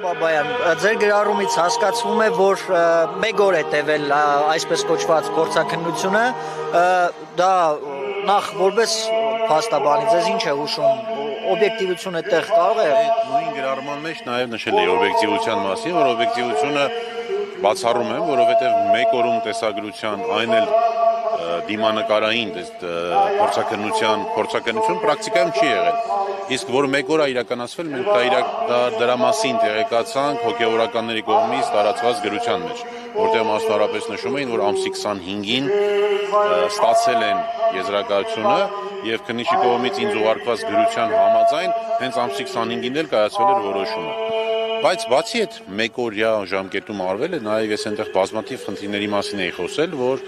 Բաբայան, ձեր գրառումից հասկացվում է, որ մեկ օր է տևել այսպես կոչված փորձաքննությունը, դա նախ որպես փաստաբանի ձեզ ինչ է հուշում, օբյեկտիվությունը տեղ կարող է։ Նույն գրառման մեջ նաև նշել է օբյեկտիվության մասին, որ օբյեկտիվությունը բացառում եմ, որովհետև մեկ օրում տեսագրության այն էլ դիմանկարային փորձաքննություն պրակտիկայում չի եղել։ Իսկ որ մեկ օր է իրականացվել, մենք դրա մասին տեղեկացանք հոգևորականների կողմից տարածված գրության մեջ, որտեղ մասնավորապես նշում էին, որ ամսի 25-ին ստացել են եզրակացությունը եւ քննիչի կողմից ինձ ուղարկված գրության համաձայն հենց ամսի 25-ին էլ կայացվել էր որոշումը։ Բայց բացի այդ մեկ օրյա ժամկետում արվել է, նաև ես այնտեղ բազմաթիվ խնդիրների մասին էի խոսել, որ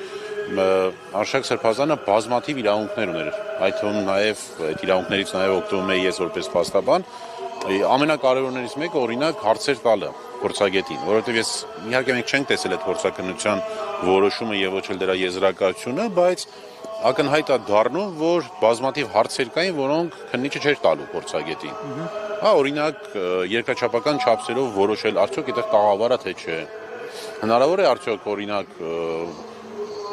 Արշակ Սրբազանը բազմաթիվ իրավունքներ ուներ, այդ թվում նաև այդ իրավունքներից նաև օգտվում էի ես որպես փաստաբան, ամենակարևորներից մեկը օրինակ հարցեր տալը փորձագետին, որովհետև ես իհարկե մենք չենք տեսել այդ փորձաքննության որոշումը եւ ոչ էլ դրա եզրակացությունը, բայց ակնհայտ է դառնում, որ բազմաթիվ հարցեր կային, որոնք քննիչը չէր տալու փորձագետին։ Օրինակ երկրաչափական չափսերով որոշել արդյոք այդտեղ տաղավար է թե չէ։ Հնարավոր է արդյոք օրինակ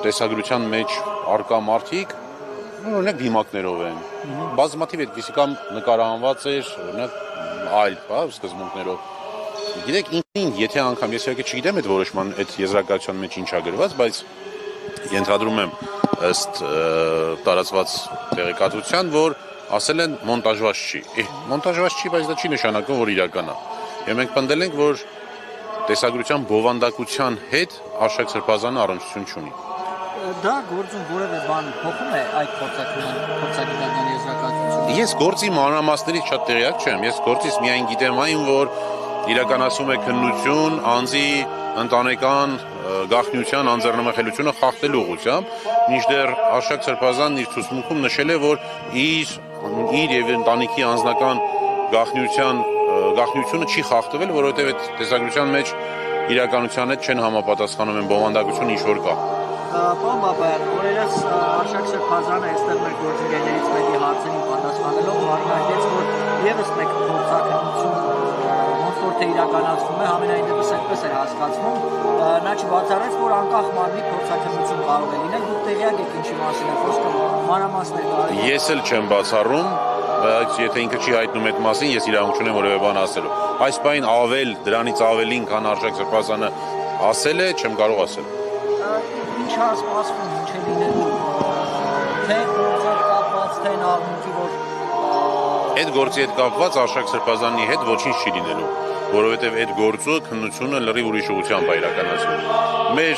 տեսագրության մեջ արկա մարդիկ օրինակ դիմակներով են։ Բազմաթիվ այդպիսի կամ նկարահանված էր օրինակ այլ, սկզբունքներով։ Գիտեք, ինքնին, եթե անգամ ես իհարկե չգիտեմ այդ որոշման այդ եզրակացության մեջ ինչ է գրված, բայց ենթադրում եմ ըստ տարածված տեղեկատվության, որ ասել են մոնտաժված չի։ Մոնտաժված չի, բայց դա չի նշանակում, որ իրական է։ Եվ մենք պնդել ենք, որ տեսագրության բովանդակության հետ Արշակ Սրբազանը առնչություն չունի։ Դա գործում որևէ բան փոխում է այդ փորձագիտական եզրակացությունը։ Ես գործի մանրամասներից շատ տեղյակ չեմ։ Ես գործից միայն գիտեմ այն, որ իրականացում է քննություն անձի ընտանեկան գաղտնիության անձեռնմխելիությունը խախտելու ուղղությամբ, մինչդեռ Արշակ Սրբազանն իր ցուցմունքում նշել է, որ իր եւ ընտանիքի անձնական գաղտնիությունը չի խախտվել, որովհետեւ այդ տեսագրության մեջ իրականության հետ չեն համապատասխանում են բովանդակությունը ինչ որ կա։ Պարոն Բաբայան, օրերս Արշակ Սրբազանը այստեղ մեր գործընկերներից մեկի հարցերին պատասխանելով մարմնարկեց, որ եւս մեկ փորձաքննություն ոնց որ թե իրականացվում է, ամենայն դեպս այդպես էր հասկացվում, նա չբացառեց, որ անկախ մարմնի փորձաքննություն կարող է լինել, դուք տեղյակ եք ինչի մասին է խոսքը, մանրամասներ կարելի։ Ես էլ չեմ բացառում, բայց եթե ինքը չի հայտնում այդ մասին, ես իրավունք չունեմ որևէ բան ասելու։ Այս բան դրանից ավելին, քան Արշակ Սրբազանը ասել է, չեմ կարող ասել։ Ինչ է սպասվում, ինչ է լինելու, թե գործի հետ կապված, թե աղմուկի, որ այդ գործի հետ կապված Արշակ Սրբազանի հետ ոչինչ չի լինելու, որովհետև այդ գործը քննությունը լրիվ ուրիշ ուղղությամբ է իրականացվում։ Մեր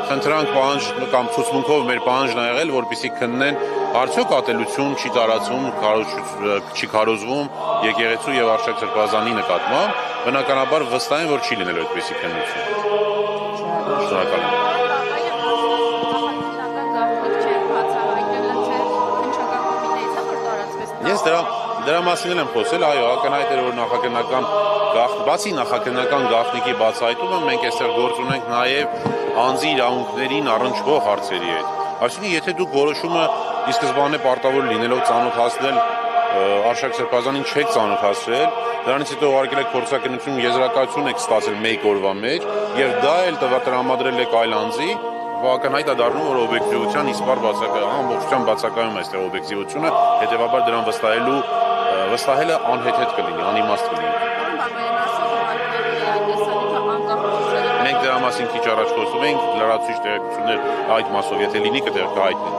խնդրանք պահանջ կամ ցուցմունքով մեր պահանջն ա եղել, որպեսզի քննեն արդյոք ատելություն չի տարածվում, չի քարոզվում եկեղեցու եւ Արշակ Սրբազանի նկատմամբ, բնականաբար վստահ եմ, որ չի լինելու այդպիսի քննություն։ Շնորհակալ եմ։ Ես դրա մասին եմ խոսել, այո, ակնհայտ էր, որ բացի նախաքննական գաղտնիքի բացահայտումը մենք այստեղ գործ ունենք նաև անձի իրավունքներին առնչվող հարցերի հետ։ Այսինքն, եթե դուք որոշումը ի սկզբանե պարտավոր լինելով ծանոթացնել Արշակ Սրբազանին չեք ծանոթացրել, դրանից հետո ուղարկել եք փորձաքննություն եզրակացություն եք ստացել մեկ օրվա մեջ եւ դա էլ տրամադրել եք այլ անձի, ակնհայտ է դառնում, որ օբյեկտիվության իսպառ ամբողջությամբ բացակայում է այստեղ օբյեկտիվությունը, հետեւաբար դրան վստահելը անհեթեթ կլինի, անիմաստ կլինի։ Մենք դրա մասին քիչ առաջ խոսում ենք, լրացուցիչ տեղեկություններ այդ մասով, եթե լինի, կհայտնենք։